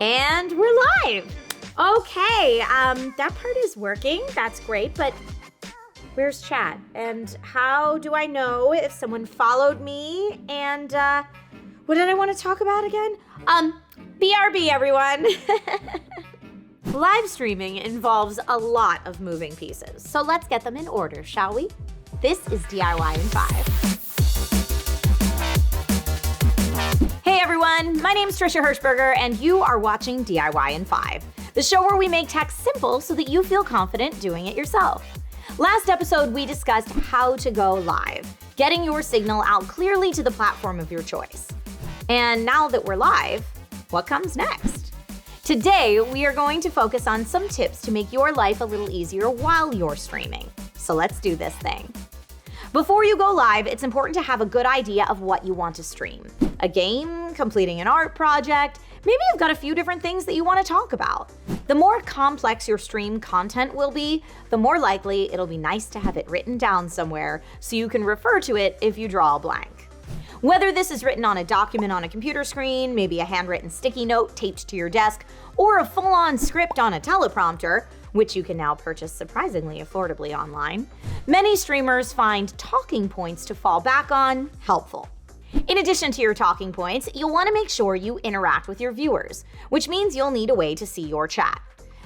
And we're live. Okay, that part is working. That's great, but where's chat? And how do I know if someone followed me? And what did I want to talk about again? BRB, everyone. Live streaming involves a lot of moving pieces, so let's get them in order, shall we? This is DIY in 5. Hey everyone, my name's Trisha Hirschberger, and you are watching DIY in 5, the show where we make tech simple so that you feel confident doing it yourself. Last episode, we discussed how to go live, getting your signal out clearly to the platform of your choice. And now that we're live, what comes next? Today, we are going to focus on some tips to make your life a little easier while you're streaming. So let's do this thing. Before you go live, it's important to have a good idea of what you want to stream. A game, completing an art project, maybe you've got a few different things that you want to talk about. The more complex your stream content will be, the more likely it'll be nice to have it written down somewhere so you can refer to it if you draw a blank. Whether this is written on a document on a computer screen, maybe a handwritten sticky note taped to your desk, or a full-on script on a teleprompter, which you can now purchase surprisingly affordably online, many streamers find talking points to fall back on helpful. In addition to your talking points, you'll want to make sure you interact with your viewers, which means you'll need a way to see your chat.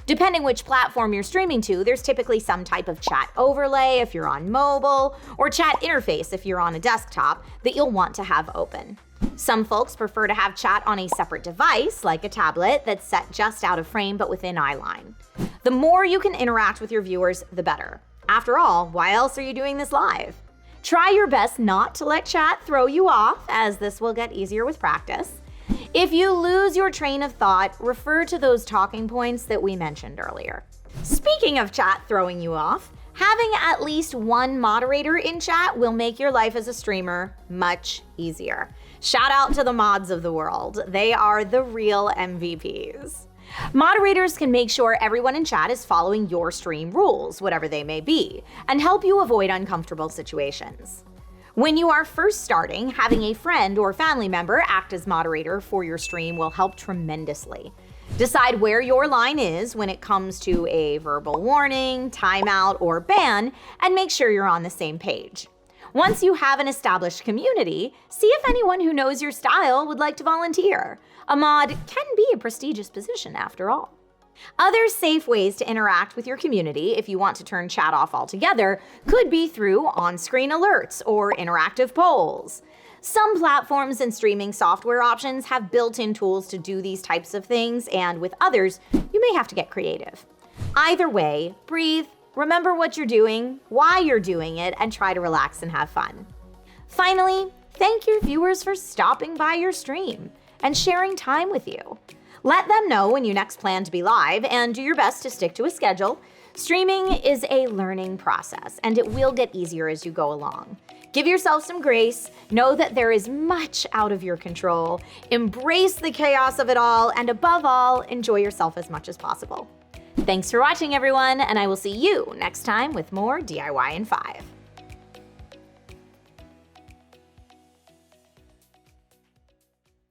Depending which platform you're streaming to, there's typically some type of chat overlay if you're on mobile, or chat interface if you're on a desktop that you'll want to have open. Some folks prefer to have chat on a separate device, like a tablet, that's set just out of frame but within eye line. The more you can interact with your viewers, the better. After all, why else are you doing this live? Try your best not to let chat throw you off, as this will get easier with practice. If you lose your train of thought, refer to those talking points that we mentioned earlier. Speaking of chat throwing you off, having at least one moderator in chat will make your life as a streamer much easier. Shout out to the mods of the world. They are the real MVPs. Moderators can make sure everyone in chat is following your stream rules, whatever they may be, and help you avoid uncomfortable situations. When you are first starting, having a friend or family member act as moderator for your stream will help tremendously. Decide where your line is when it comes to a verbal warning, timeout, or ban, and make sure you're on the same page. Once you have an established community, see if anyone who knows your style would like to volunteer. A mod can be a prestigious position after all. Other safe ways to interact with your community if you want to turn chat off altogether could be through on-screen alerts or interactive polls. Some platforms and streaming software options have built-in tools to do these types of things, and with others, you may have to get creative. Either way, breathe, remember what you're doing, why you're doing it, and try to relax and have fun. Finally, thank your viewers for stopping by your stream and sharing time with you. Let them know when you next plan to be live, and do your best to stick to a schedule. Streaming is a learning process, and it will get easier as you go along. Give yourself some grace, know that there is much out of your control, embrace the chaos of it all, and above all, enjoy yourself as much as possible. Thanks for watching, everyone, and I will see you next time with more DIY in 5.